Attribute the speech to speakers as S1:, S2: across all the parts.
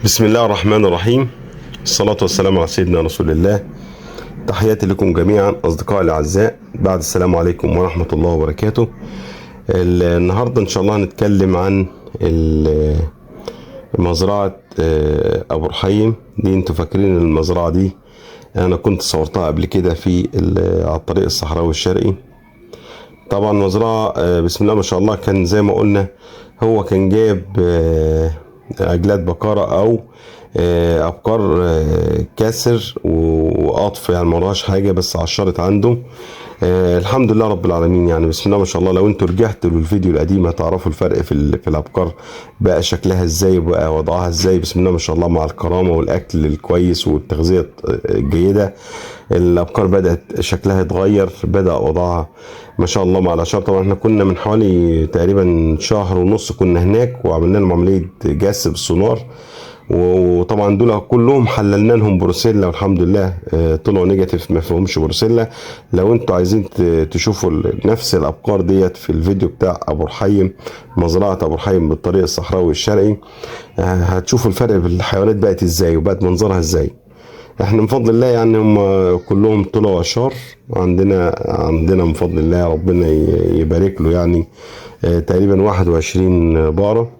S1: بسم الله الرحمن الرحيم. الصلاة والسلام على سيدنا رسول الله. تحياتي لكم جميعا أصدقائي الأعزاء، بعد السلام عليكم ورحمة الله وبركاته. النهاردة إن شاء الله هنتكلم عن مزرعة أبو رحيم دي. انتوا فاكرين المزرعة دي أنا كنت صورتها قبل كده على الطريق الصحراوي الشرقي. طبعا مزرعة بسم الله ما شاء الله، كان زي ما قلنا هو كان جايب عجلات بقرة او ابقار كاسر وقطف، يعني مراش حاجة بس عشرت عنده. الحمد لله رب العالمين، يعني بسم الله ما شاء الله. لو انتوا رجعتوا للفيديو القديم هتعرفوا الفرق في الابقار بقى شكلها ازاي وبقى وضعها ازاي. بسم الله ما شاء الله، مع الكرامة والاكل الكويس والتغذية الجيدة الابقار بدأت شكلها يتغير، بدأ وضعها ما شاء الله مع الاشعار. طبعا احنا كنا من حوالي تقريبا شهر ونص كنا هناك وعملنا لهم عملية جس بالسونار، وطبعا دول كلهم حللنا لهم بروسيلا والحمد لله طلعوا نيجاتيف، ما فيهمش بروسيلا. لو انتوا عايزين تشوفوا نفس الابقار ديت في الفيديو بتاع ابو رحيم، مزرعة ابو رحيم بالطريق الصحراوي الشرقي، هتشوفوا الفرق في الحيوانات بقت ازاي وبقت منظرها ازاي. احنا من فضل الله يعني هم كلهم طلعوا اشار عندنا من فضل الله، ربنا يبارك له. يعني تقريبا 21 بقرة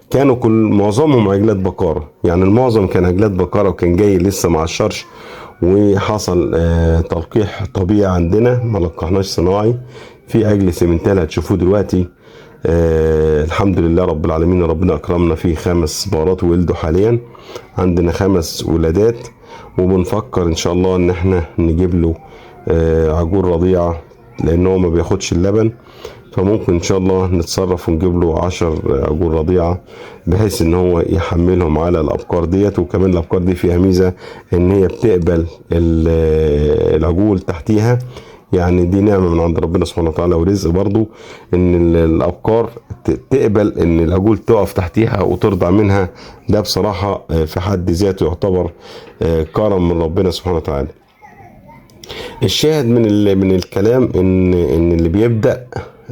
S1: كانوا معظمهم عجلات بقرة، يعني المعظم كان عجلات بقرة وكان جاي لسه مع الشرش، وحصل تلقيح طبيعي عندنا، ما لقحناش صناعي. في عجل سيمنتال هتشوفوه دلوقتي. الحمد لله رب العالمين، ربنا اكرمنا فيه 5 بقرات ولدوا حاليا، عندنا 5 ولادات، وبنفكر ان شاء الله ان احنا نجيب له عجول رضيعة لان هو ما بياخدش اللبن، فممكن ان شاء الله نتصرف ونجيب له 10 عجول رضيعة بحيث ان هو يحملهم على الابقار ديت. وكمان الابقار دي فيها ميزة ان هي بتقبل العجول تحتيها، يعني دي نعمة من عند ربنا سبحانه وتعالى ورزق برضو، ان الابقار تقبل ان العجول تقف تحتيها وترضع منها. ده بصراحة في حد ذاته يعتبر كرم من ربنا سبحانه وتعالى. الشاهد من الكلام ان اللي بيبدأ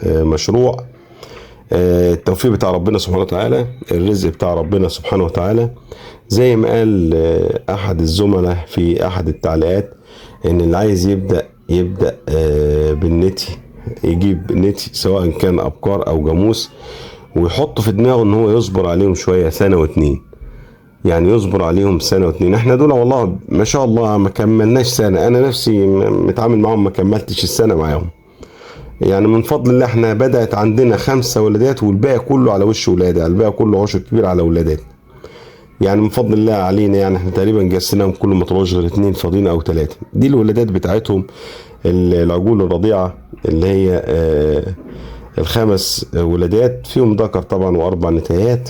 S1: مشروع، التوفيق بتاع ربنا سبحانه وتعالى، الرزق بتاع ربنا سبحانه وتعالى. زي ما قال احد الزملاء في احد التعليقات، ان اللي عايز يبدأ بالنتي، يجيب نتي سواء كان ابقار او جاموس، ويحط في دماغه ان هو يصبر عليهم شوية 1 و2 سنة، يعني يصبر عليهم 1 و2 سنة. احنا دول والله ما شاء الله ما كملناش سنة، انا نفسي متعامل معهم ما كملتش السنة معاهم. يعني من فضل الله احنا بدأت عندنا 5 ولادات والباقي كله على وش ولادة، الباقي كله عشر كبير على ولادات. يعني من فضل الله علينا، يعني احنا تقريبا جسناهم كله ما طلعوش غير 2 فاضيين او 3. دي الولادات بتاعتهم، العجول الرضيعة اللي هي ال5 ولادات فيهم ذكر طبعا و4 نتايات.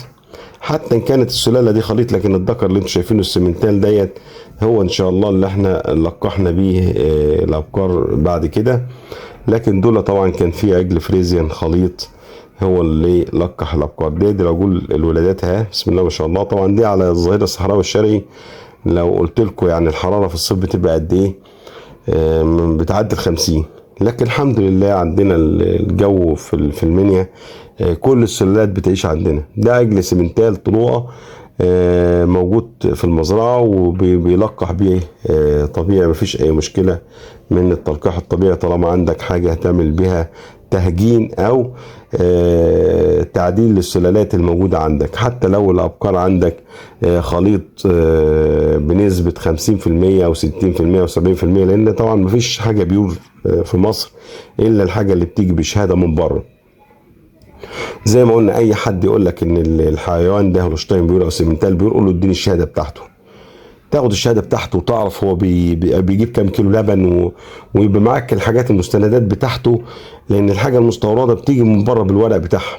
S1: حتى ان كانت السلالة دي خليط، لكن الذكر اللي انتم شايفينه السمنتال ديت هو ان شاء الله اللي احنا لقحنا بيه الابقار بعد كده. لكن دول طبعا كان في عجل فريزيان خليط هو اللي لقح الابقار دي العجول الولادات اهي بسم الله ما شاء الله. طبعا دي على الظهير الصحراوي الشرقي. لو قلت لكم يعني الحراره في الصيف بتبقى قد ايه، بتعدي ال50، لكن الحمد لله عندنا الجو في المنيا كل السلالات بتعيش عندنا. ده عجل سمنتال طلوعه موجود في المزرعه وبيلقح بيه طبيعي، مفيش اي مشكله من التلقيح الطبيعي طالما عندك حاجه هتعمل بها تهجين او تعديل للسلالات الموجودة عندك. حتى لو الابقار عندك خليط بنسبة 50% او 60% او 70%، لان طبعا مفيش حاجة بيور في مصر الا الحاجة اللي بتيجي بشهادة من بره. زي ما قلنا اي حد يقول لك ان الحيوان ده هولشتاين بيور او سيمنتال بيور، قول له اديني الشهادة بتاعته، تاخد الشهاده بتاعته وتعرف هو بيجيب كام كيلو لبن، ويبقى معاك الحاجات المستندات بتاعته، لان الحاجه المستورده بتيجي من بره بالورق بتاعها،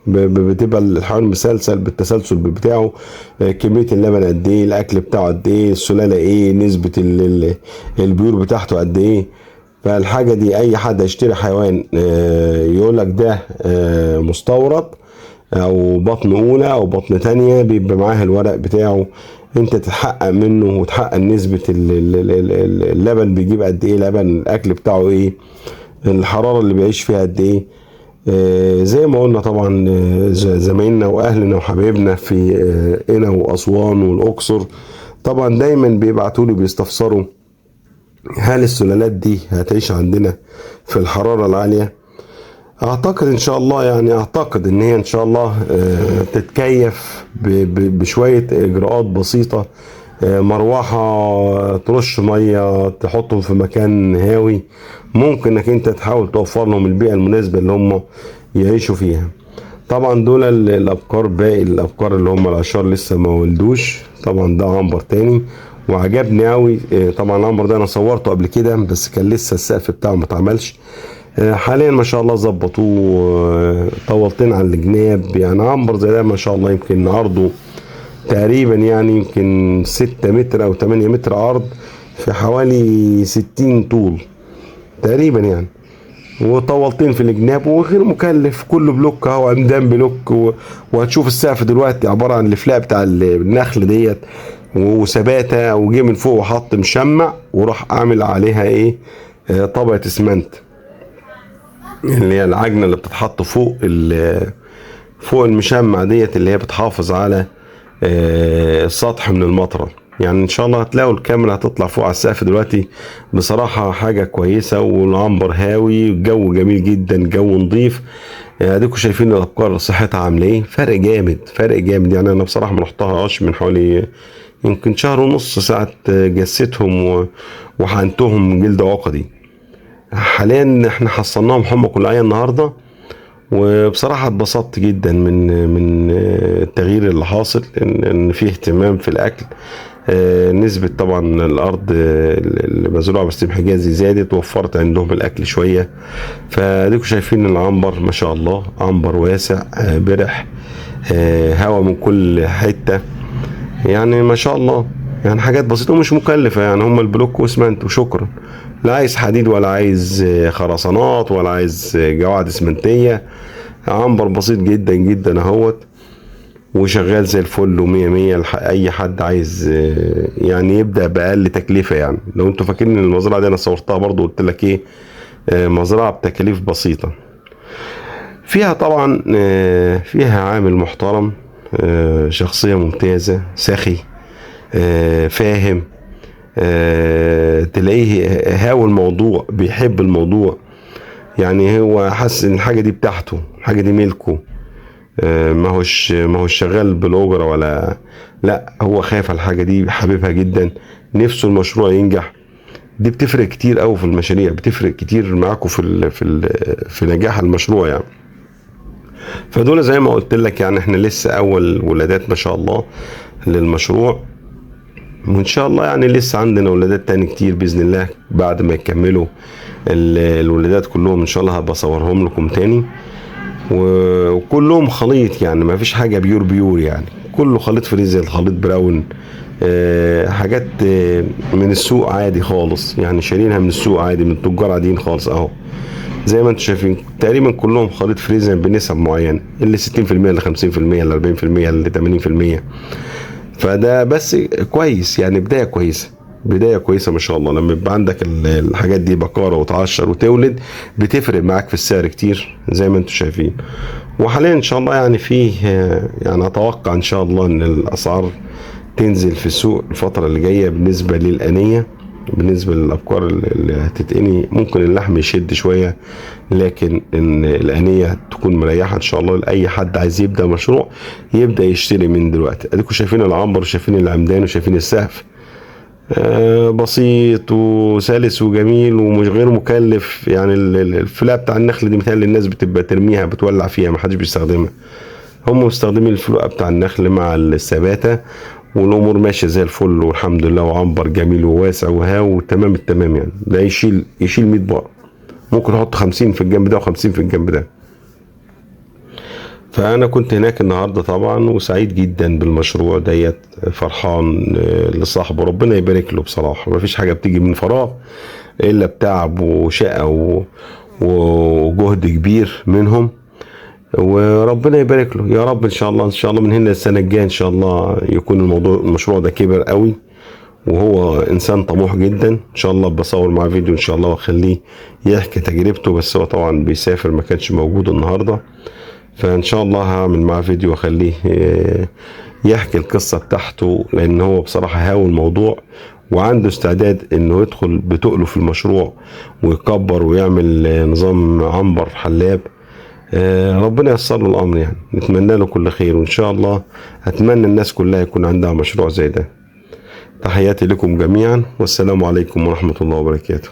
S1: بتبقى الحيوان مسلسل بالتسلسل بتاعه، كميه اللبن قد ايه، الاكل بتاعه قد ايه، السلاله ايه، نسبه البيور بتاعته قد ايه. فالحاجه دي اي حد هيشتري حيوان يقول لك ده مستورد او بطن اولى او بطن تانية، بيبقى معاه الورق بتاعه، انت تتحقق منه وتحقق نسبة اللبن بيجيب قد ايه، لبن الاكل بتاعه ايه، الحرارة اللي بيعيش فيها قد ايه. زي ما قلنا طبعا، زمايلنا واهلنا وحبايبنا في قنا واسوان والاقصر طبعا دايما بيبعتوا لي بيستفسروا هل السلالات دي هتعيش عندنا في الحرارة العالية. اعتقد ان شاء الله، يعني اعتقد ان هي ان شاء الله تتكيف بشوية اجراءات بسيطة، مروحة، ترش مية، تحطهم في مكان هاوي، ممكن انك انت تحاول توفر لهم البيئة المناسبة اللي هم يعيشوا فيها. طبعا دول الابقار، باقي الابقار اللي هم الاشهر لسه ما ولدوش. طبعا ده عنبر تاني وعجبني قوي. طبعا العنبر ده انا صورته قبل كده بس كان لسه السقف بتاعه ما اتعملش. حاليا ما شاء الله ظبطوه، طولتين على الجناب. يعني عنبر زي ده ما شاء الله يمكن عرضه تقريبا يعني يمكن 6 متر او 8 متر عرض في حوالي 60 طول تقريبا يعني، وطولتين في الجناب وغير مكلف، كله بلوك اهو، عمدان بلوك وهتشوف السقف دلوقتي عباره عن الفلاق بتاع النخل ديت وثباته، وجه من فوق وحط مشمع وراح اعمل عليها ايه، طبقه اسمنت اللي هي العجنه اللي بتتحط فوق المشمع ديت، اللي هي بتحافظ على السطح من المطره. يعني ان شاء الله هتلاقوا الكاميرا هتطلع فوق على السقف دلوقتي. بصراحة حاجة كويسة، والعنبر هاوي، الجو جميل جدا، جو نظيف. اديكم شايفين الابقار صحتها عاملة ايه، فرق جامد فرق جامد. يعني انا بصراحة ما رحتهاش من حوالي يمكن شهر ونص ساعة جستهم وحنتهم جلد عقدي. حاليا احنا حصلناهم حمى كلية النهارده، وبصراحة اتبسطت جدا من التغيير اللي حاصل، ان في اهتمام في الاكل. نسبة طبعا الارض اللي مزروعة بستيم حجازي زادت، وفرت عندهم الاكل شوية. فاديكم شايفين العنبر ما شاء الله، عنبر واسع، برح، هوا من كل حتة، يعني ما شاء الله. يعني حاجات بسيطة ومش مكلفة، يعني هم البلوك واسمنت وشكرا. لا عايز حديد ولا عايز خرسانات ولا عايز قواعد اسمنتية، عنبر بسيط جدا جدا اهوت، وشغال زي الفل ومية مية. اي حد عايز يعني يبدأ بأقل تكلفة. يعني لو انتوا فاكرين ان المزرعة دي انا صورتها برضو قلت لك ايه، مزرعة بتكاليف بسيطة. فيها طبعا فيها عامل محترم، شخصية ممتازة، سخي، فاهم، تلاقيه هاوي الموضوع، بيحب الموضوع. يعني هو حاسس ان الحاجة دي بتاعته، الحاجة دي ملكه. ما هوش شغال بالاجره ولا لا، هو خايف على الحاجه دي، حاببها جدا، نفسه المشروع ينجح. دي بتفرق كتير قوي في المشاريع، بتفرق كتير معاكم في نجاح المشروع يعني. فدول زي ما قلت لك، يعني احنا لسه اول ولادات ما شاء الله للمشروع، وان شاء الله يعني لسه عندنا ولادات تاني كتير باذن الله. بعد ما يكملوا الولادات كلهم ان شاء الله هبقى اصورهم لكم تاني. وكلهم خليط، يعني ما فيش حاجة بيور يعني، كله خليط فريزر، خليط براون، حاجات من السوق عادي خالص، يعني شارينها من السوق عادي من التجار عاديين خالص اهو. زي ما انتم شايفين تقريبا كلهم خليط فريزر بنسب معينة، اللي 60% اللي 50% اللي 40% اللي 80%. فده بس كويس، يعني بداية كويسة، بداية كويسة ما شاء الله. لما يبقى عندك الحاجات دي بقارة وتعشر وتولد، بتفرق معاك في السعر كتير زي ما انتم شايفين. وحاليا ان شاء الله يعني فيه، يعني اتوقع ان شاء الله ان الاسعار تنزل في السوق الفترة اللي جاية. بالنسبة للأنية، بالنسبة للأبقار اللي هتتقني، ممكن اللحم يشد شوية، لكن إن الأنية تكون مريحة إن شاء الله لأي حد عايز يبدأ مشروع، يبدأ يشتري من دلوقتي. أديكم شايفين العنبر وشايفين العمدان وشايفين السقف، بسيط وسلس وجميل ومش غير مكلف. يعني الفلاة بتاع النخل دي مثال الناس بتبقى ترميها بتولع فيها، محدش بيستخدمها. هم مستخدمين الفلوقة بتاع النخل مع الثباتة، والامور ماشيه زي الفل والحمد لله. وعنبر جميل وواسع وهاو تمام التمام، يعني ده يشيل 100 بقر، ممكن احط 50 في الجنب ده و50 في الجنب ده. فانا كنت هناك النهارده طبعا وسعيد جدا بالمشروع ديت، فرحان لصاحبه، ربنا يبارك له. بصراحه ما فيش حاجه بتيجي من فراغ الا بتعب وشقه وجهد كبير منهم، وربنا يبارك له يا رب. ان شاء الله ان شاء الله من هنا السنه الجايه ان شاء الله يكون المشروع ده كبر قوي، وهو انسان طموح جدا. ان شاء الله بصور معاه فيديو ان شاء الله واخليه يحكي تجربته، بس هو طبعا بيسافر ما كانش موجود النهارده، فان شاء الله هعمل معاه فيديو واخليه يحكي القصة بتاعته، لان هو بصراحة هاوي الموضوع وعنده استعداد انه يدخل بتقله في المشروع ويكبر ويعمل نظام عنبر حلاب. ربنا ييسر له الامر يعني، نتمنى له كل خير، وان شاء الله اتمنى الناس كلها يكون عندها مشروع زي ده. تحياتي لكم جميعا، والسلام عليكم ورحمة الله وبركاته.